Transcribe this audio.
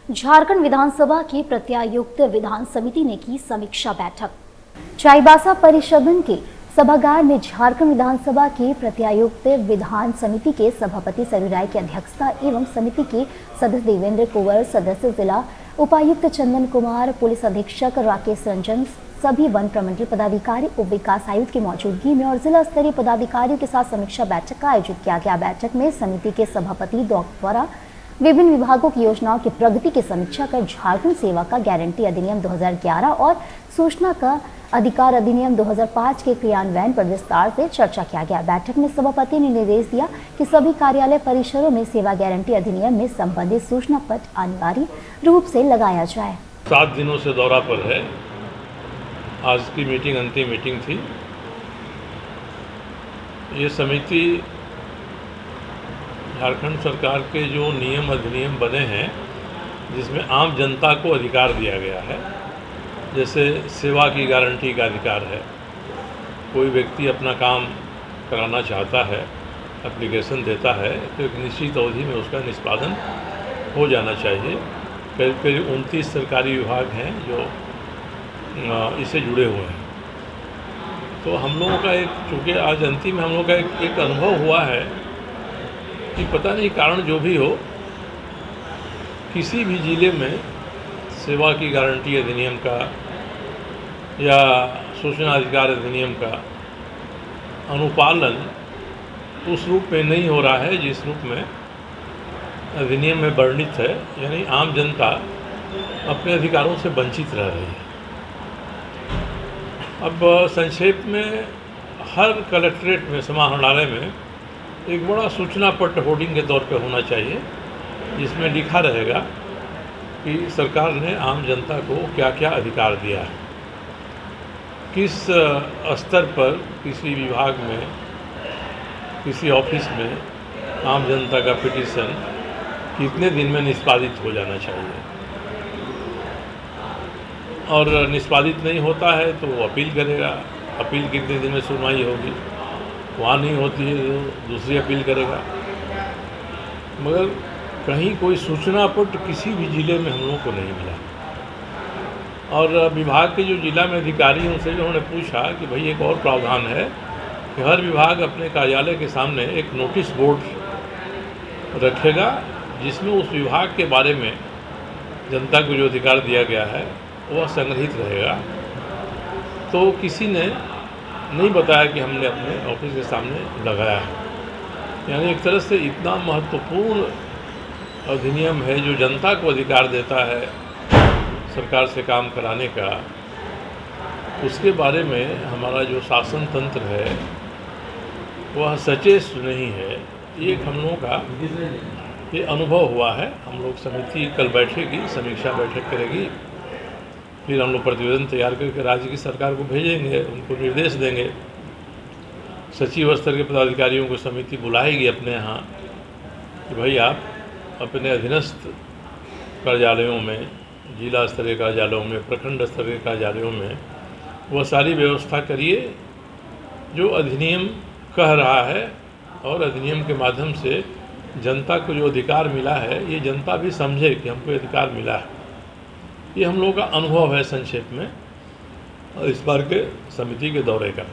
झारखंड विधानसभा की प्रत्यायुक्त विधान समिति ने की समीक्षा बैठक। चाईबासा परिसदन के सभागार में झारखंड विधानसभा की प्रत्यायुक्त विधान समिति के सभापति सरयू राय की अध्यक्षता एवं समिति के सदस्य देवेंद्र कुंवर, सदस्य जिला उपायुक्त चंदन कुमार, पुलिस अधीक्षक राकेश रंजन, सभी वन प्रमंडल पदाधिकारी, उप विकास आयुक्त की मौजूदगी में और जिला स्तरीय पदाधिकारियों के साथ समीक्षा बैठक का आयोजित किया गया। बैठक में समिति के सभापति द्वारा विभिन्न विभागों की योजनाओं की प्रगति की समीक्षा कर झारखंड सेवा का गारंटी अधिनियम 2011 और सूचना का अधिकार अधिनियम 2005 के क्रियान्वयन पर विस्तार से चर्चा किया गया। बैठक में सभापति ने निर्देश दिया कि सभी कार्यालय परिसरों में सेवा गारंटी अधिनियम में संबंधित सूचना पट अनिवार्य रूप से लगाया जाए। 7 दिनों से दौरा पर है। आज की मीटिंग अंतिम मीटिंग थी। ये समिति झारखंड सरकार के जो नियम अधिनियम बने हैं जिसमें आम जनता को अधिकार दिया गया है, जैसे सेवा की गारंटी का अधिकार है। कोई व्यक्ति अपना काम कराना चाहता है, एप्लीकेशन देता है तो एक निश्चित अवधि में उसका निष्पादन हो जाना चाहिए। करीब 29 सरकारी विभाग हैं जो इससे जुड़े हुए हैं। तो हम लोगों का चूँकि आज अंतिम में हम लोगों का एक अनुभव हुआ है कि पता नहीं कारण जो भी हो, किसी भी ज़िले में सेवा की गारंटी अधिनियम का या सूचना अधिकार अधिनियम का अनुपालन उस रूप में नहीं हो रहा है जिस रूप में अधिनियम में वर्णित है, यानी आम जनता अपने अधिकारों से वंचित रह रही है। अब संक्षेप में हर कलेक्ट्रेट में, समाहरणालय में एक बड़ा सूचना पट होर्डिंग के तौर पे होना चाहिए जिसमें लिखा रहेगा कि सरकार ने आम जनता को क्या क्या अधिकार दिया है, किस स्तर पर किसी विभाग में, किसी ऑफिस में आम जनता का पिटीशन कितने दिन में निष्पादित हो जाना चाहिए, और निष्पादित नहीं होता है तो वो अपील करेगा, अपील कितने दिन में सुनवाई होगी, वहाँ नहीं होती है तो दूसरी अपील करेगा। मगर कहीं कोई सूचना पट किसी भी ज़िले में हम लोगों को नहीं मिला। और विभाग के जो जिला में अधिकारी हैं उनसे उन्होंने पूछा कि भाई एक और प्रावधान है कि हर विभाग अपने कार्यालय के सामने एक नोटिस बोर्ड रखेगा जिसमें उस विभाग के बारे में जनता को जो अधिकार दिया गया है वह संग्रहित रहेगा। तो किसी ने नहीं बताया कि हमने अपने ऑफिस के सामने लगाया है। यानी एक तरह से इतना महत्वपूर्ण अधिनियम है जो जनता को अधिकार देता है सरकार से काम कराने का, उसके बारे में हमारा जो शासन तंत्र है वह सचेत नहीं है। ये हम लोगों का ये अनुभव हुआ है। हम लोग समिति कल बैठेगी, समीक्षा बैठक करेगी, फिर हम लोग प्रतिवेदन तैयार करके राज्य की सरकार को भेजेंगे, उनको निर्देश देंगे। सचिव स्तर के पदाधिकारियों को समिति बुलाएगी अपने यहाँ कि भाई आप अपने अधीनस्थ कार्यालयों में, जिला स्तरीय कार्यालयों में, प्रखंड स्तरीय कार्यालयों में वह सारी व्यवस्था करिए जो अधिनियम कह रहा है, और अधिनियम के माध्यम से जनता को जो अधिकार मिला है ये जनता भी समझे कि हमको अधिकार मिला है। ये हम लोगों का अनुभव है संक्षेप में इस बार के समिति के दौरे का।